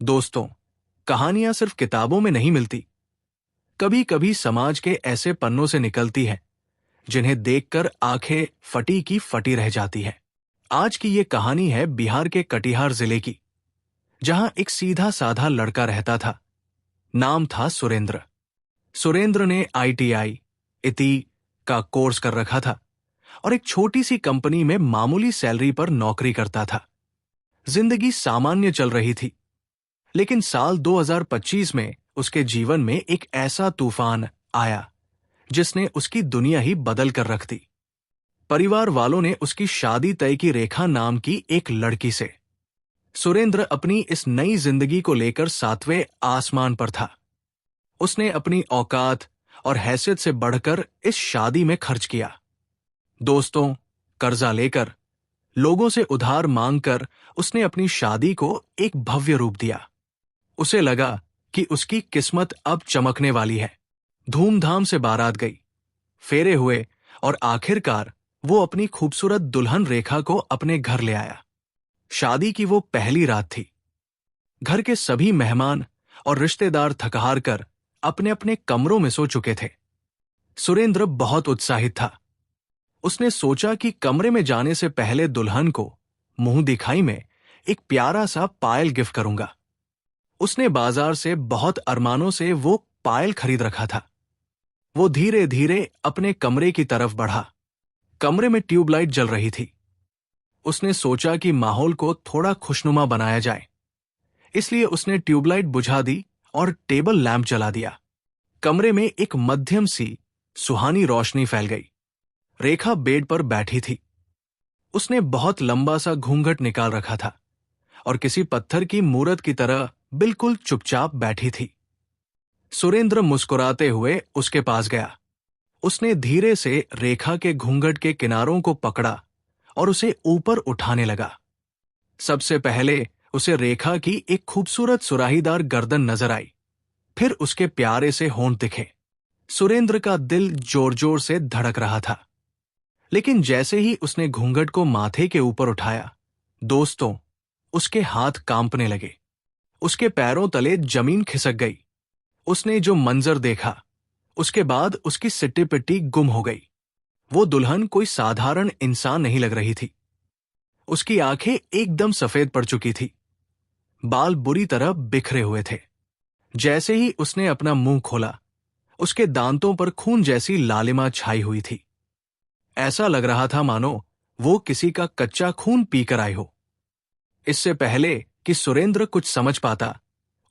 दोस्तों, कहानियां सिर्फ किताबों में नहीं मिलती। कभी कभी समाज के ऐसे पन्नों से निकलती है जिन्हें देखकर आंखें फटी की फटी रह जाती है। आज की ये कहानी है बिहार के कटिहार जिले की, जहां एक सीधा साधा लड़का रहता था। नाम था सुरेंद्र। सुरेंद्र ने ITI इति का कोर्स कर रखा था और एक छोटी सी कंपनी में मामूली सैलरी पर नौकरी करता था। जिंदगी सामान्य चल रही थी, लेकिन साल 2025 में उसके जीवन में एक ऐसा तूफान आया जिसने उसकी दुनिया ही बदल कर रख दी। परिवार वालों ने उसकी शादी तय की रेखा नाम की एक लड़की से। सुरेंद्र अपनी इस नई जिंदगी को लेकर 7वें आसमान पर था। उसने अपनी औकात और हैसियत से बढ़कर इस शादी में खर्च किया। दोस्तों, कर्जा लेकर, लोगों से उधार मांगकर उसने अपनी शादी को एक भव्य रूप दिया। उसे लगा कि उसकी किस्मत अब चमकने वाली है। धूमधाम से बारात गई, फेरे हुए और आखिरकार वो अपनी खूबसूरत दुल्हन रेखा को अपने घर ले आया। शादी की वो पहली रात थी। घर के सभी मेहमान और रिश्तेदार थकहार कर अपने अपने कमरों में सो चुके थे। सुरेंद्र बहुत उत्साहित था। उसने सोचा कि कमरे में जाने से पहले दुल्हन को मुंह दिखाई में एक प्यारा सा पायल गिफ्ट करूंगा। उसने बाजार से बहुत अरमानों से वो पायल खरीद रखा था। वो धीरे धीरे अपने कमरे की तरफ बढ़ा। कमरे में ट्यूबलाइट जल रही थी। उसने सोचा कि माहौल को थोड़ा खुशनुमा बनाया जाए, इसलिए उसने ट्यूबलाइट बुझा दी और टेबल लैंप जला दिया। कमरे में एक मध्यम सी सुहानी रोशनी फैल गई। रेखा बेड पर बैठी थी। उसने बहुत लंबा सा घूंघट निकाल रखा था और किसी पत्थर की मूरत की तरह बिल्कुल चुपचाप बैठी थी। सुरेंद्र मुस्कुराते हुए उसके पास गया। उसने धीरे से रेखा के घूंघट के किनारों को पकड़ा और उसे ऊपर उठाने लगा। सबसे पहले उसे रेखा की एक खूबसूरत सुराहीदार गर्दन नजर आई, फिर उसके प्यारे से होंठ दिखे। सुरेंद्र का दिल जोर जोर से धड़क रहा था, लेकिन जैसे ही उसने घूंघट को माथे के ऊपर उठाया, दोस्तों, उसके हाथ कांपने लगे। उसके पैरों तले जमीन खिसक गई। उसने जो मंजर देखा, उसके बाद उसकी सिट्टी पिट्टी गुम हो गई। वो दुल्हन कोई साधारण इंसान नहीं लग रही थी। उसकी आंखें एकदम सफेद पड़ चुकी थी। बाल बुरी तरह बिखरे हुए थे। जैसे ही उसने अपना मुंह खोला, उसके दांतों पर खून जैसी लालिमा छाई हुई थी। ऐसा लग रहा था मानो वो किसी का कच्चा खून पीकर आई हो। इससे पहले कि सुरेंद्र कुछ समझ पाता,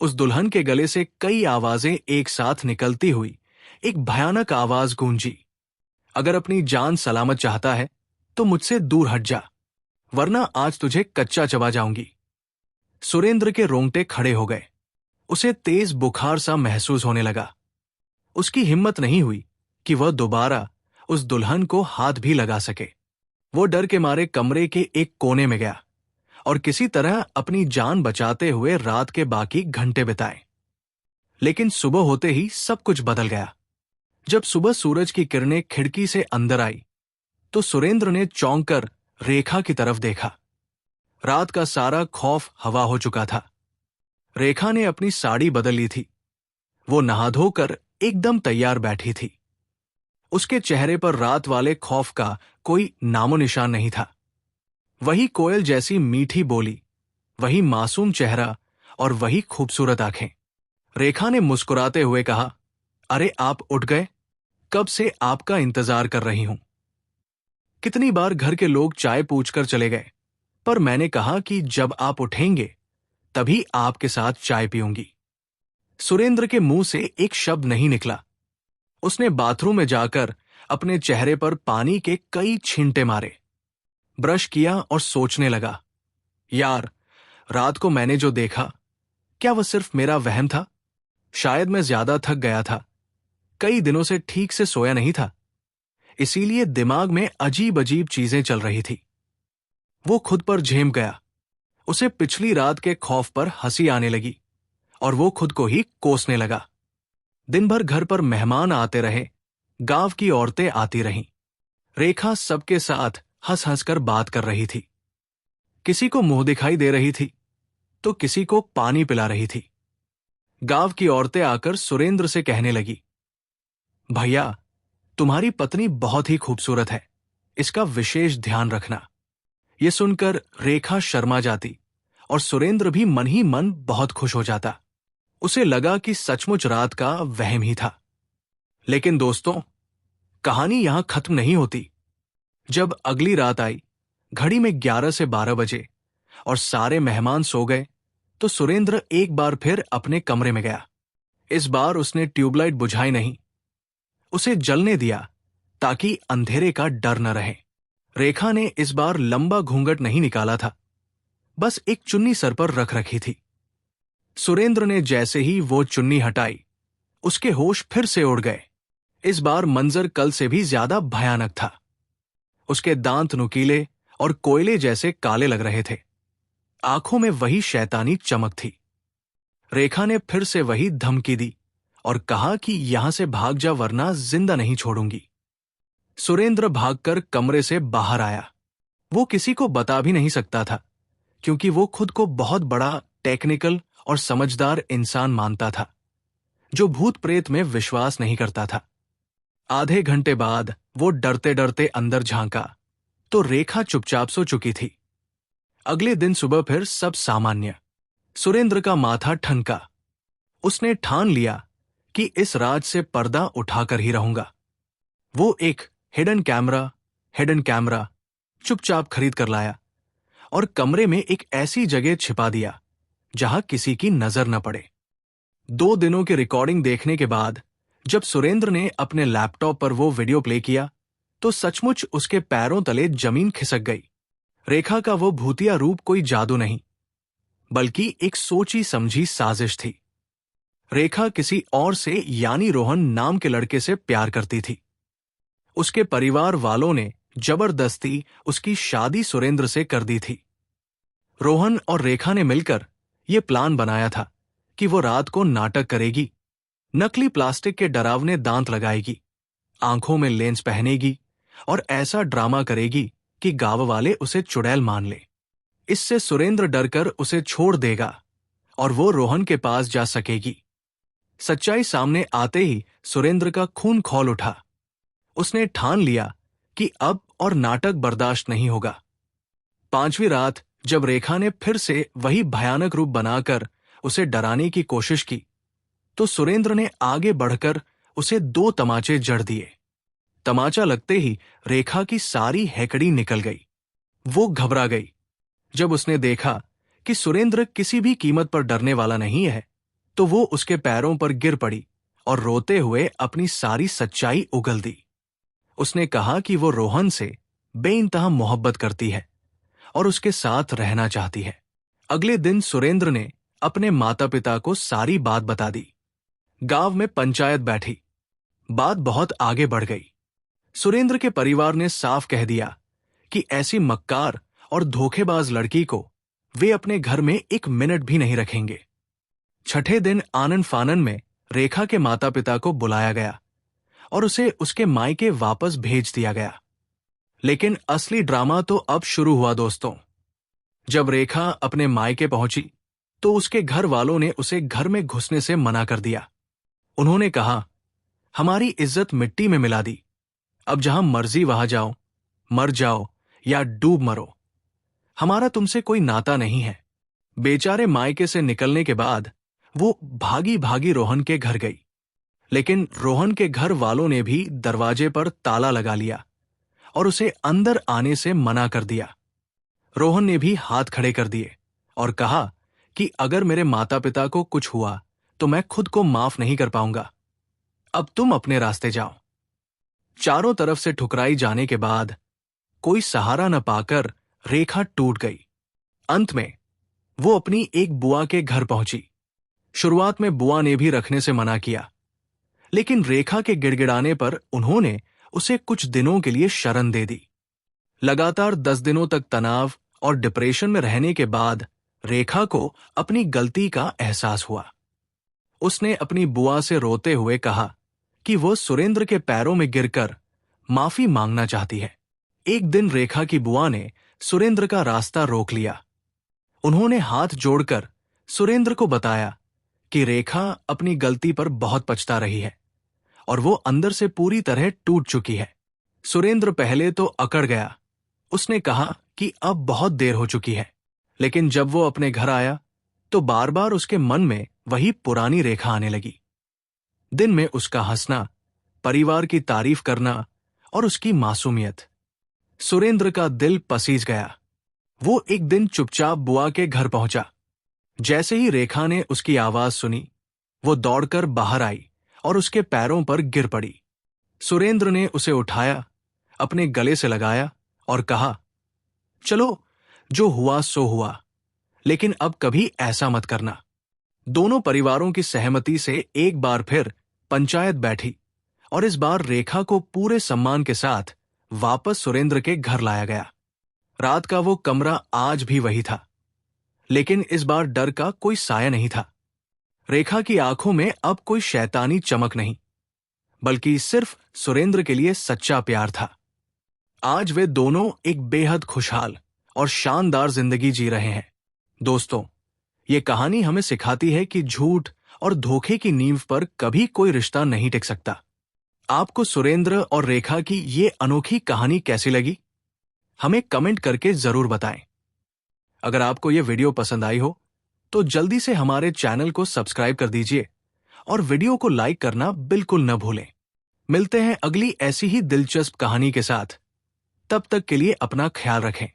उस दुल्हन के गले से कई आवाजें एक साथ निकलती हुई एक भयानक आवाज गूंजी। अगर अपनी जान सलामत चाहता है तो मुझसे दूर हट जा, वरना आज तुझे कच्चा चबा जाऊंगी। सुरेंद्र के रोंगटे खड़े हो गए। उसे तेज बुखार सा महसूस होने लगा। उसकी हिम्मत नहीं हुई कि वह दोबारा उस दुल्हन को हाथ भी लगा सके। वो डर के मारे कमरे के एक कोने में गया और किसी तरह अपनी जान बचाते हुए रात के बाकी घंटे बिताए। लेकिन सुबह होते ही सब कुछ बदल गया। जब सुबह सूरज की किरणें खिड़की से अंदर आई, तो सुरेंद्र ने चौंक कर रेखा की तरफ देखा। रात का सारा खौफ हवा हो चुका था। रेखा ने अपनी साड़ी बदल ली थी। वो नहा धोकर एकदम तैयार बैठी थी। उसके चेहरे पर रात वाले खौफ का कोई नामो निशान नहीं था। वही कोयल जैसी मीठी बोली, वही मासूम चेहरा और वही खूबसूरत आंखें। रेखा ने मुस्कुराते हुए कहा, अरे आप उठ गए? कब से आपका इंतजार कर रही हूं। कितनी बार घर के लोग चाय पूछकर चले गए, पर मैंने कहा कि जब आप उठेंगे तभी आपके साथ चाय पीऊंगी। सुरेंद्र के मुंह से एक शब्द नहीं निकला। उसने बाथरूम में जाकर अपने चेहरे पर पानी के कई छींटे मारे, ब्रश किया और सोचने लगा, यार, रात को मैंने जो देखा, क्या वह सिर्फ मेरा वहम था? शायद मैं ज्यादा थक गया था। कई दिनों से ठीक से सोया नहीं था, इसीलिए दिमाग में अजीब अजीब चीजें चल रही थी। वो खुद पर झेम गया। उसे पिछली रात के खौफ पर हंसी आने लगी और वो खुद को ही कोसने लगा। दिन भर घर पर मेहमान आते रहे, गांव की औरतें आती रहीं। रेखा सबके साथ हंस हंस कर बात कर रही थी। किसी को मुंह दिखाई दे रही थी, तो किसी को पानी पिला रही थी। गांव की औरतें आकर सुरेंद्र से कहने लगी, भैया, तुम्हारी पत्नी बहुत ही खूबसूरत है, इसका विशेष ध्यान रखना। ये सुनकर रेखा शर्मा जाती और सुरेंद्र भी मन ही मन बहुत खुश हो जाता। उसे लगा कि सचमुच रात का वहम ही था। लेकिन दोस्तों, कहानी यहां खत्म नहीं होती। जब अगली रात आई, घड़ी में 11 से 12 बजे और सारे मेहमान सो गए, तो सुरेंद्र एक बार फिर अपने कमरे में गया। इस बार उसने ट्यूबलाइट बुझाई नहीं, उसे जलने दिया ताकि अंधेरे का डर न रहे। रेखा ने इस बार लंबा घूंघट नहीं निकाला था, बस एक चुन्नी सर पर रख रखी थी। सुरेंद्र ने जैसे ही वो चुन्नी हटाई, उसके होश फिर से उड़ गए। इस बार मंजर कल से भी ज्यादा भयानक था। उसके दांत नुकीले और कोयले जैसे काले लग रहे थे। आंखों में वही शैतानी चमक थी। रेखा ने फिर से वही धमकी दी और कहा कि यहां से भाग जा वरना जिंदा नहीं छोड़ूंगी। सुरेंद्र भागकर कमरे से बाहर आया। वो किसी को बता भी नहीं सकता था, क्योंकि वो खुद को बहुत बड़ा, टेक्निकल और समझदार इंसान मानता था, जो भूत प्रेत में विश्वास नहीं करता था। आधे घंटे बाद वो डरते डरते अंदर झांका तो रेखा चुपचाप सो चुकी थी। अगले दिन सुबह फिर सब सामान्य। सुरेंद्र का माथा ठनका। उसने ठान लिया कि इस रात से पर्दा उठाकर ही रहूंगा। वो एक हिडन कैमरा चुपचाप खरीद कर लाया और कमरे में एक ऐसी जगह छिपा दिया जहां किसी की नजर न पड़े। 2 दिनों की रिकॉर्डिंग देखने के बाद जब सुरेंद्र ने अपने लैपटॉप पर वो वीडियो प्ले किया, तो सचमुच उसके पैरों तले जमीन खिसक गई। रेखा का वो भूतिया रूप कोई जादू नहीं, बल्कि एक सोची समझी साजिश थी। रेखा किसी और से, यानी रोहन नाम के लड़के से प्यार करती थी। उसके परिवार वालों ने जबरदस्ती उसकी शादी सुरेंद्र से कर दी थी। रोहन और रेखा ने मिलकर यह प्लान बनाया था कि वो रात को नाटक करेगी, नकली प्लास्टिक के डरावने दांत लगाएगी, आंखों में लेंस पहनेगी और ऐसा ड्रामा करेगी कि गांव वाले उसे चुड़ैल मान ले। इससे सुरेंद्र डरकर उसे छोड़ देगा और वो रोहन के पास जा सकेगी। सच्चाई सामने आते ही सुरेंद्र का खून खौल उठा। उसने ठान लिया कि अब और नाटक बर्दाश्त नहीं होगा। 5वीं रात जब रेखा ने फिर से वही भयानक रूप बनाकर उसे डराने की कोशिश की, तो सुरेंद्र ने आगे बढ़कर उसे 2 तमाचे जड़ दिए। तमाचा लगते ही रेखा की सारी हैकड़ी निकल गई। वो घबरा गई। जब उसने देखा कि सुरेंद्र किसी भी कीमत पर डरने वाला नहीं है, तो वो उसके पैरों पर गिर पड़ी और रोते हुए अपनी सारी सच्चाई उगल दी। उसने कहा कि वो रोहन से बेइंतहा मोहब्बत करती है और उसके साथ रहना चाहती है। अगले दिन सुरेंद्र ने अपने माता पिता को सारी बात बता दी। गांव में पंचायत बैठी। बात बहुत आगे बढ़ गई। सुरेंद्र के परिवार ने साफ कह दिया कि ऐसी मक्कार और धोखेबाज लड़की को वे अपने घर में 1 मिनट भी नहीं रखेंगे। छठे दिन आनन फानन में रेखा के माता पिता को बुलाया गया और उसे उसके मायके वापस भेज दिया गया। लेकिन असली ड्रामा तो अब शुरू हुआ दोस्तों। जब रेखा अपने मायके पहुंची, तो उसके घर वालों ने उसे घर में घुसने से मना कर दिया। उन्होंने कहा, हमारी इज्जत मिट्टी में मिला दी, अब जहां मर्जी वहां जाओ, मर जाओ या डूब मरो, हमारा तुमसे कोई नाता नहीं है। बेचारे मायके से निकलने के बाद वो भागी भागी रोहन के घर गई, लेकिन रोहन के घर वालों ने भी दरवाजे पर ताला लगा लिया और उसे अंदर आने से मना कर दिया। रोहन ने भी हाथ खड़े कर दिए और कहा कि अगर मेरे माता पिता को कुछ हुआ तो मैं खुद को माफ नहीं कर पाऊंगा। अब तुम अपने रास्ते जाओ। चारों तरफ से ठुकराई जाने के बाद कोई सहारा न पाकर रेखा टूट गई। अंत में वो अपनी एक बुआ के घर पहुंची। शुरुआत में बुआ ने भी रखने से मना किया, लेकिन रेखा के गिड़गिड़ाने पर उन्होंने उसे कुछ दिनों के लिए शरण दे दी। लगातार 10 दिनों तक तनाव और डिप्रेशन में रहने के बाद रेखा को अपनी गलती का एहसास हुआ। उसने अपनी बुआ से रोते हुए कहा कि वो सुरेंद्र के पैरों में गिरकर माफी मांगना चाहती है। एक दिन रेखा की बुआ ने सुरेंद्र का रास्ता रोक लिया। उन्होंने हाथ जोड़कर सुरेंद्र को बताया कि रेखा अपनी गलती पर बहुत पछता रही है और वो अंदर से पूरी तरह टूट चुकी है। सुरेंद्र पहले तो अकड़ गया। उसने कहा कि अब बहुत देर हो चुकी है, लेकिन जब वो अपने घर आया तो बार बार उसके मन में वही पुरानी रेखा आने लगी। दिन में उसका हंसना, परिवार की तारीफ करना और उसकी मासूमियत। सुरेंद्र का दिल पसीज गया। वो एक दिन चुपचाप बुआ के घर पहुंचा। जैसे ही रेखा ने उसकी आवाज सुनी, वो दौड़कर बाहर आई और उसके पैरों पर गिर पड़ी। सुरेंद्र ने उसे उठाया, अपने गले से लगाया और कहा, चलो, जो हुआ सो हुआ, लेकिन अब कभी ऐसा मत करना। दोनों परिवारों की सहमति से एक बार फिर पंचायत बैठी और इस बार रेखा को पूरे सम्मान के साथ वापस सुरेंद्र के घर लाया गया। रात का वो कमरा आज भी वही था, लेकिन इस बार डर का कोई साया नहीं था। रेखा की आंखों में अब कोई शैतानी चमक नहीं, बल्कि सिर्फ सुरेंद्र के लिए सच्चा प्यार था। आज वे दोनों एक बेहद खुशहाल और शानदार जिंदगी जी रहे हैं। दोस्तों, ये कहानी हमें सिखाती है कि झूठ और धोखे की नींव पर कभी कोई रिश्ता नहीं टिक सकता। आपको सुरेंद्र और रेखा की ये अनोखी कहानी कैसी लगी? हमें कमेंट करके जरूर बताएं। अगर आपको ये वीडियो पसंद आई हो तो जल्दी से हमारे चैनल को सब्सक्राइब कर दीजिए और वीडियो को लाइक करना बिल्कुल न भूलें। मिलते हैं अगली ऐसी ही दिलचस्प कहानी के साथ। तब तक के लिए अपना ख्याल रखें।